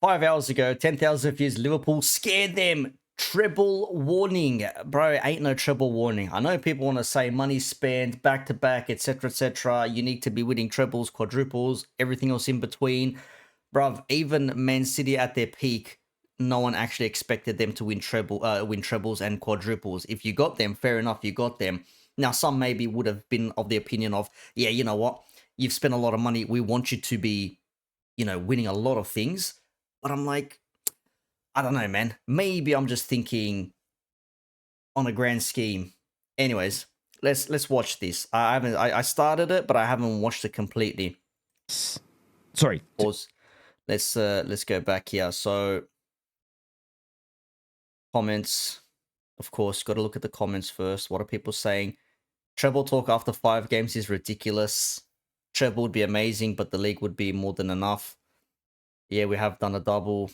5 hours ago, 10,000 views, Liverpool scared them. Treble warning. Bro, ain't no treble warning. I know people want to say money spent, back-to-back, etc., etc. You need to be winning trebles, quadruples, everything else in between. Bruv, even Man City at their peak, no one actually expected them to win trebles and quadruples. If you got them, fair enough, you got them. Now, some maybe would have been of the opinion of, yeah, you know what? You've spent a lot of money. We want you to be, winning a lot of things. But I'm like, I don't know, man. Maybe I'm just thinking on a grand scheme. Anyways, let's watch this. I started it, but I haven't watched it completely. Sorry. Pause. Let's go back here. So comments, of course, got to look at the comments first. What are people saying? Treble talk after 5 games is ridiculous. Treble would be amazing, but the league would be more than enough. Yeah, we have done a double.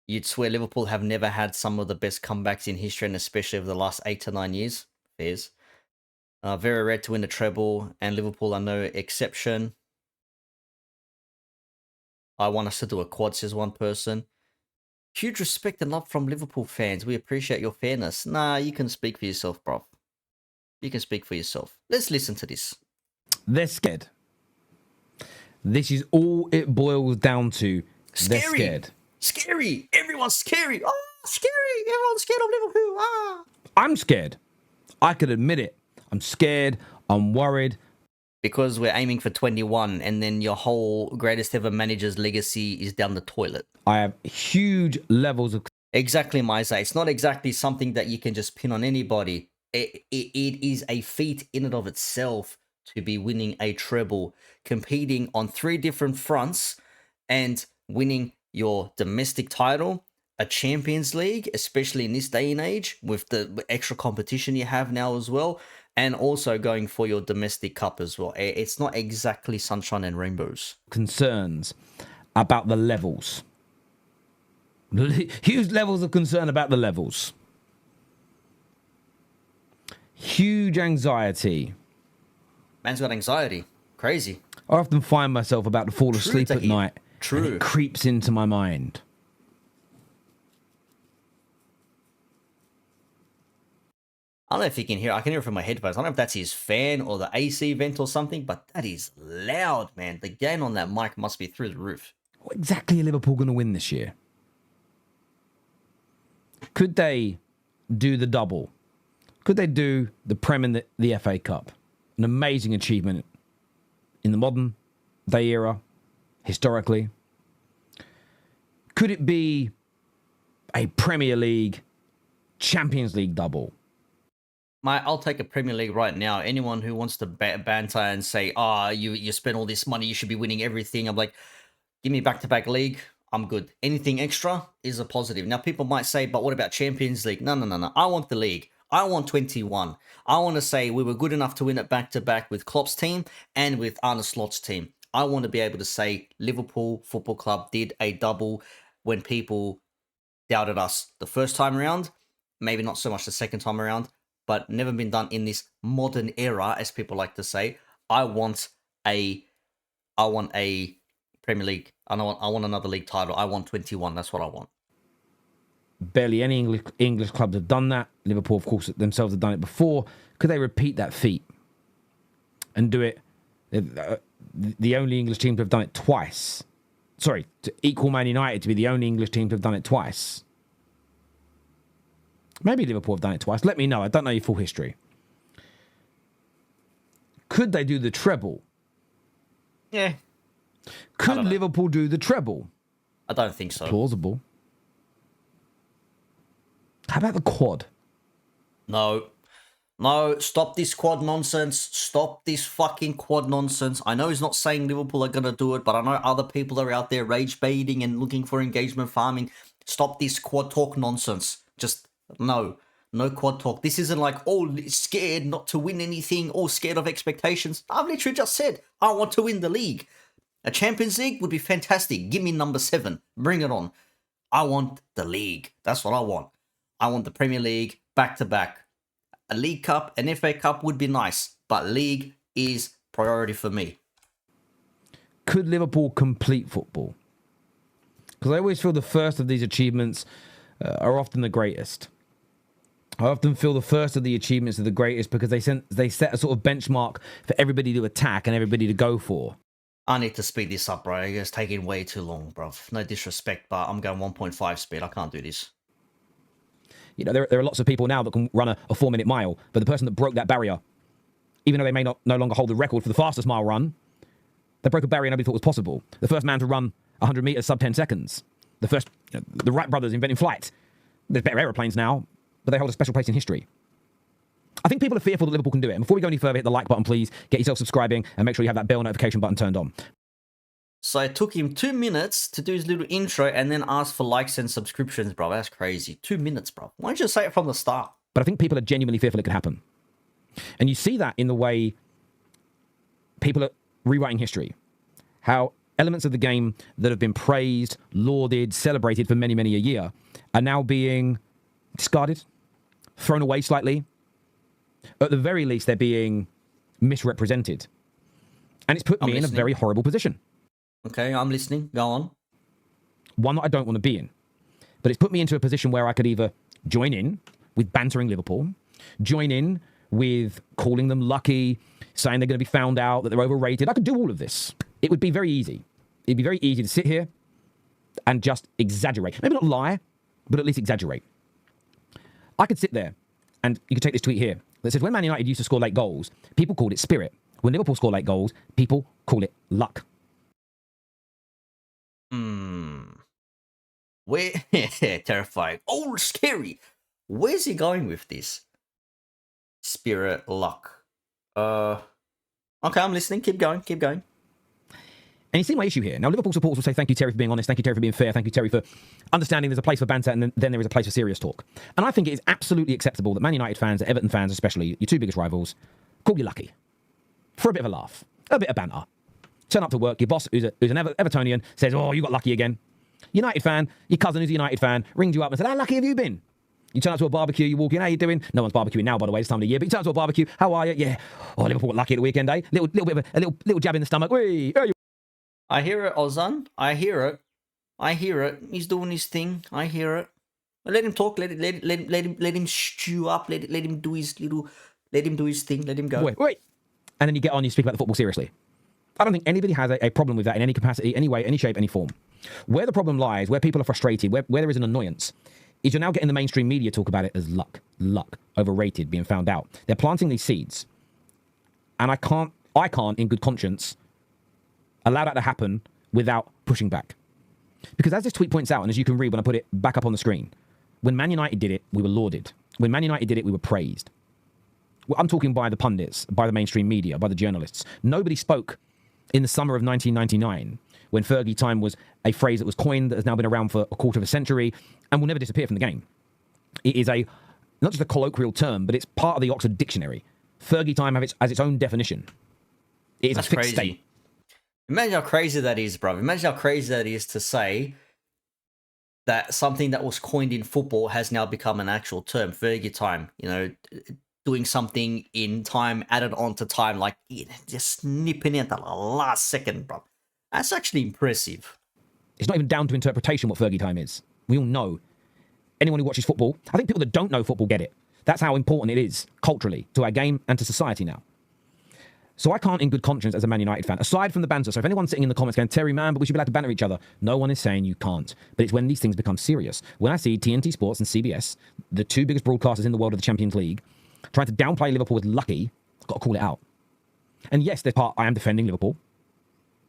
You'd swear Liverpool have never had some of the best comebacks in history, and especially over the last 8 to 9 years. Fairs. Very rare to win a treble, and Liverpool are no exception. I want us to do a quad, says one person. Huge respect and love from Liverpool fans. We appreciate your fairness. Nah, you can speak for yourself, bro. You can speak for yourself. Let's listen to this. They're scared. This is all it boils down to. Scary. They're scared. Scary. Everyone's scary. Oh, scary. Everyone's scared of Liverpool. Ah. I'm scared. I could admit it. I'm scared. I'm worried. Because we're aiming for 21, and then your whole greatest ever manager's legacy is down the toilet. I have huge levels of... Exactly, Maisa. It's not exactly something that you can just pin on anybody. It is a feat in and of itself to be winning a treble, competing on 3 different fronts, and winning your domestic title, a Champions League, especially in this day and age, with the extra competition you have now as well, and also going for your domestic cup as well. It's not exactly sunshine and rainbows. Concerns about the levels. Huge levels of concern about the levels. Huge anxiety. Man's got anxiety. Crazy. I often find myself about to fall asleep at night. True. And it creeps into my mind. I don't know if you can hear. I can hear it from my headphones. I don't know if that's his fan or the AC vent or something, but that is loud, man. The gain on that mic must be through the roof. What exactly are Liverpool going to win this year? Could they do the double? Could they do the Prem and the FA Cup? An amazing achievement in the modern day era, historically. Could it be a Premier League, Champions League double? I'll take a Premier League right now. Anyone who wants to banter and say, you spent all this money, you should be winning everything. I'm like, give me back-to-back league. I'm good. Anything extra is a positive. Now, people might say, but what about Champions League? No. I want the league. I want 21. I want to say we were good enough to win it back-to-back with Klopp's team and with Arne Slot's team. I want to be able to say Liverpool Football Club did a double when people doubted us the first time around. Maybe not so much the second time around, but never been done in this modern era, as people like to say. I want a Premier League. I want another league title. I want 21. That's what I want. Barely any English clubs have done that. Liverpool, of course, themselves have done it before. Could they repeat that feat and do it? The only English team to have done it twice. Sorry, to equal Man United to be the only English team to have done it twice. Maybe Liverpool have done it twice. Let me know. I don't know your full history. Could they do the treble? Yeah. Could Liverpool do the treble? I don't think so. Plausible. How about the quad? No, stop this quad nonsense. Stop this fucking quad nonsense. I know he's not saying Liverpool are going to do it, but I know other people are out there rage baiting and looking for engagement farming. Stop this quad talk nonsense. Just no quad talk. This isn't like, scared not to win anything, scared of expectations. I've literally just said, I want to win the league. A Champions League would be fantastic. Give me number 7. Bring it on. I want the league. That's what I want. I want the Premier League back-to-back. A League Cup, an FA Cup would be nice, but league is priority for me. Could Liverpool complete football? because I always feel the first of these achievements are often the greatest. I often feel the first of the achievements are the greatest because they set a sort of benchmark for everybody to attack and everybody to go for. I need to speed this up, bro. It's taking way too long, bro. No disrespect, but I'm going 1.5 speed. I can't do this. You know, there are lots of people now that can run a 4-minute mile, but the person that broke that barrier, even though they may no longer hold the record for the fastest mile run, they broke a barrier nobody thought was possible. The first man to run 100 meters sub 10 seconds. The Wright brothers inventing flight. There's better aeroplanes now, but they hold a special place in history. I think people are fearful that Liverpool can do it. And before we go any further, hit the like button, please. Get yourself subscribing and make sure you have that bell notification button turned on. So it took him 2 minutes to do his little intro and then ask for likes and subscriptions, bro. That's crazy. 2 minutes, bro. Why don't you say it from the start? But I think people are genuinely fearful it could happen. And you see that in the way people are rewriting history. How elements of the game that have been praised, lauded, celebrated for many, many a year are now being discarded, thrown away slightly. At the very least, they're being misrepresented. And it's put me in a very horrible position. Okay, I'm listening. Go on. One that I don't want to be in. But it's put me into a position where I could either join in with bantering Liverpool, join in with calling them lucky, saying they're going to be found out, that they're overrated. I could do all of this. It would be very easy. It'd be very easy to sit here and just exaggerate. Maybe not lie, but at least exaggerate. I could sit there, and you could take this tweet here that says, when Man United used to score late goals, people called it spirit. When Liverpool score late goals, people call it luck. Where? Terrifying. Oh, scary. Where's he going with this? Spirit, luck. Okay, I'm listening. Keep going. Keep going. And you see my issue here. Now, Liverpool supporters will say, thank you, Terry, for being honest. Thank you, Terry, for being fair. Thank you, Terry, for understanding there's a place for banter and then there is a place for serious talk. And I think it is absolutely acceptable that Man United fans, Everton fans especially, your two biggest rivals, call you lucky. For a bit of a laugh. A bit of banter. Turn up to work, your boss, who's an Evertonian, says, oh, you got lucky again. United fan, your cousin who's a United fan, rings you up and says, how lucky have you been? You turn up to a barbecue, you walk in, how you doing? No one's barbecuing now, by the way, this time of the year, but you turn up to a barbecue, how are you? Yeah. Oh, Liverpool got lucky at the weekend, eh? Little bit of a little jab in the stomach. Whee! I hear it, Ozan. I hear it. I hear it. He's doing his thing. I hear it. Let him talk. Let him stew up. Let him do his little. Let him do his thing. Let him go. Wait. And then you get on. You speak about the football seriously. I don't think anybody has a problem with that in any capacity, any way, any shape, any form. Where the problem lies, where people are frustrated, where there is an annoyance, is you're now getting the mainstream media talk about it as luck, overrated, being found out. They're planting these seeds, and I can't, in good conscience, allow that to happen without pushing back. Because as this tweet points out, and as you can read when I put it back up on the screen, when Man United did it, we were lauded. When Man United did it, we were praised. Well, I'm talking by the pundits, by the mainstream media, by the journalists. Nobody spoke in the summer of 1999, when Fergie time was a phrase that was coined that has now been around for a quarter of a century and will never disappear from the game. It is not just a colloquial term, but it's part of the Oxford Dictionary. Fergie time has its own definition. It is a fixed state. Imagine how crazy that is, bro. Imagine how crazy that is to say that something that was coined in football has now become an actual term. Fergie time, doing something in time, added on to time, like just snipping it at the last second, bro. That's actually impressive. It's not even down to interpretation what Fergie time is. We all know. Anyone who watches football, I think people that don't know football get it. That's how important it is, culturally, to our game and to society now. So I can't, in good conscience, as a Man United fan, aside from the banter, so if anyone's sitting in the comments going, Terry, man, but we should be allowed to banter each other, no one is saying you can't. But it's when these things become serious. When I see TNT Sports and CBS, the two biggest broadcasters in the world of the Champions League, trying to downplay Liverpool with lucky, I've got to call it out. And yes, there's part I am defending Liverpool,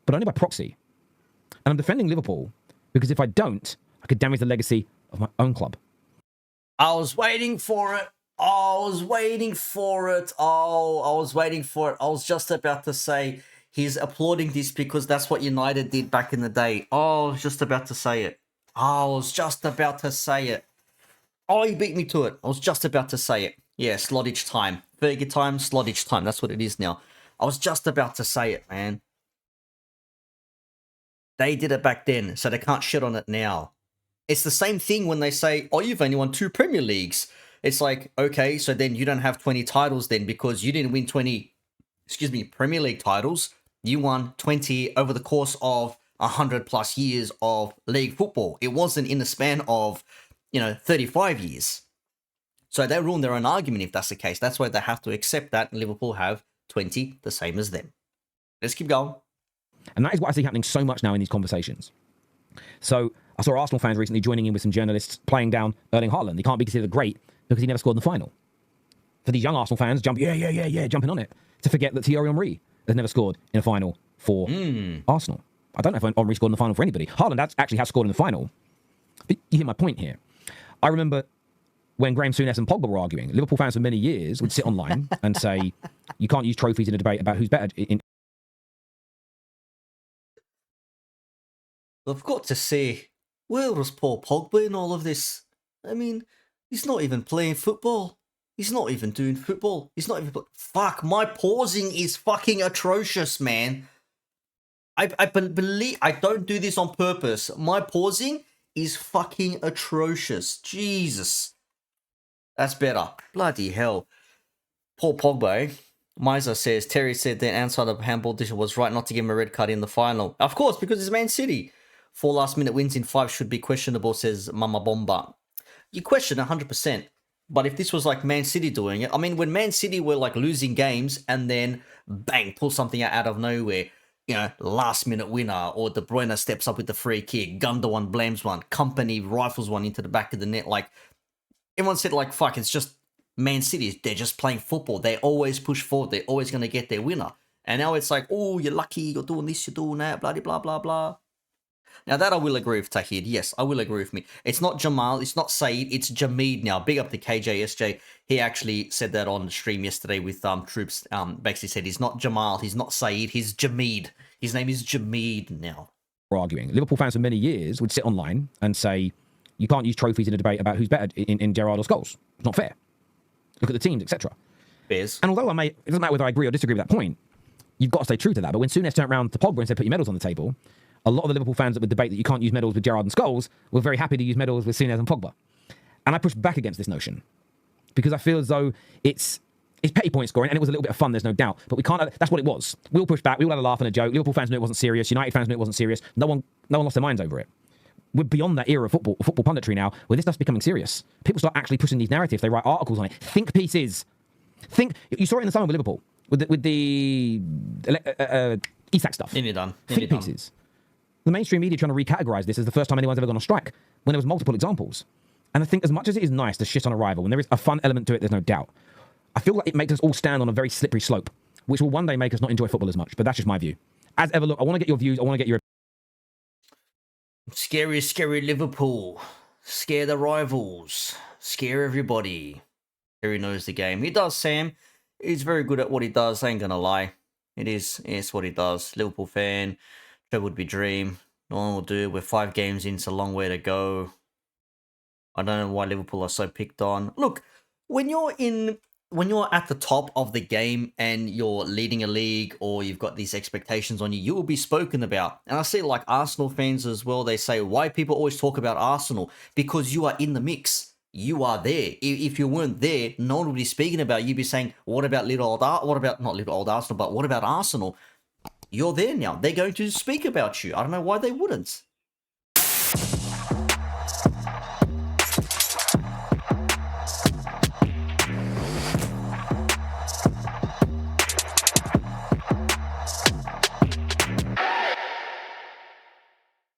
but only by proxy. And I'm defending Liverpool because if I don't, I could damage the legacy of my own club. I was waiting for it. I was waiting for it. I was just about to say he's applauding this because that's what United did back in the day. I was just about to say it. Oh, he beat me to it. I was just about to say it. Yeah, Slottage time. Fergie time, Slottage time. That's what it is now. I was just about to say it, man. They did it back then, so they can't shit on it now. It's the same thing when they say, oh, you've only won 2 Premier Leagues. It's like, okay, so then you don't have 20 titles then because you didn't win 20, Premier League titles. You won 20 over the course of 100+ years of league football. It wasn't in the span of, 35 years. So they ruin their own argument if that's the case. That's why they have to accept that Liverpool have 20, the same as them. Let's keep going. And that is what I see happening so much now in these conversations. So I saw Arsenal fans recently joining in with some journalists playing down Erling Haaland. He can't be considered great because he never scored in the final. For these young Arsenal fans, jumping on it, to forget that Thierry Henry has never scored in a final for Arsenal. I don't know if Henry scored in the final for anybody. Haaland actually has scored in the final. But you hear my point here. I remember when Graham Souness and Pogba were arguing, Liverpool fans for many years would sit online and say, you can't use trophies in a debate about who's better. I've got to say, where was Paul Pogba in all of this? I mean, he's not even playing football. He's not even doing football. He's not even... Fuck, my pausing is fucking atrocious, man. I believe... I don't do this on purpose. My pausing is fucking atrocious. Jesus. That's better. Bloody hell. Paul Pogba, Miser says, Terry said the outside of handball decision was right not to give him a red card in the final. Of course, because it's Man City. 4 last-minute wins in 5 should be questionable, says Mama Bomba. You question 100%. But if this was like Man City doing it, I mean, when Man City were like losing games and then bang, pull something out of nowhere, last-minute winner, or De Bruyne steps up with the free kick, Gundogan blames one, Company rifles one into the back of the net, like, everyone said, like, fuck, it's just Man City. They're just playing football. They always push forward. They're always going to get their winner. And now it's like, oh, you're lucky. You're doing this, you're doing that, blah, blah, blah, blah. Now, that I will agree with Tahid. Yes, I will agree with me. It's not Jamal. It's not Saeed. It's Jameed now. Big up to KJSJ. He actually said that on the stream yesterday with Troops. Basically said he's not Jamal. He's not Saeed. He's Jameed. His name is Jameed now. Arguing. Liverpool fans for many years would sit online and say, you can't use trophies in a debate about who's better in Gerrard or Scholes. It's not fair. Look at the teams, etc. Bears. And although it doesn't matter whether I agree or disagree with that point, you've got to stay true to that. But when Souness turned around to Pogba and said, put your medals on the table, a lot of the Liverpool fans that would debate that you can't use medals with Gerrard and Scholes were very happy to use medals with Souness and Pogba. And I pushed back against this notion because I feel as though it's petty point scoring, and it was a little bit of fun, there's no doubt. But we can't. That's what it was. We all pushed back. We all had a laugh and a joke. Liverpool fans knew it wasn't serious. United fans knew it wasn't serious. No one lost their minds over it. We're beyond that era of football punditry now, where this stuff's becoming serious. People start actually pushing these narratives. They write articles on it. Think pieces. You saw it in the summer with Liverpool with the ESAC stuff. Nearly done. Think pieces. The mainstream media trying to recategorize this as the first time anyone's ever gone on strike, when there was multiple examples. And I think as much as it is nice to shit on a rival, when there is a fun element to it, there's no doubt. I feel like it makes us all stand on a very slippery slope, which will one day make us not enjoy football as much. But that's just my view. As ever, look, I want to get your views. I want to get your... Scary, scary Liverpool. Scare the rivals. Scare everybody. Harry knows the game. He does, Sam. He's very good at what he does. I ain't gonna lie. It's what he does. Liverpool fan. That would be dream. No one will do. We're 5 games in. It's a long way to go. I don't know why Liverpool are so picked on. Look, when you're at the top of the game and you're leading a league or you've got these expectations on you, you will be spoken about. And I see like Arsenal fans as well. They say, why people always talk about Arsenal? Because you are in the mix. You are there. If you weren't there, no one would be speaking about you. You'd be saying, what about not little old Arsenal, but what about Arsenal? You're there now. They're going to speak about you. I don't know why they wouldn't.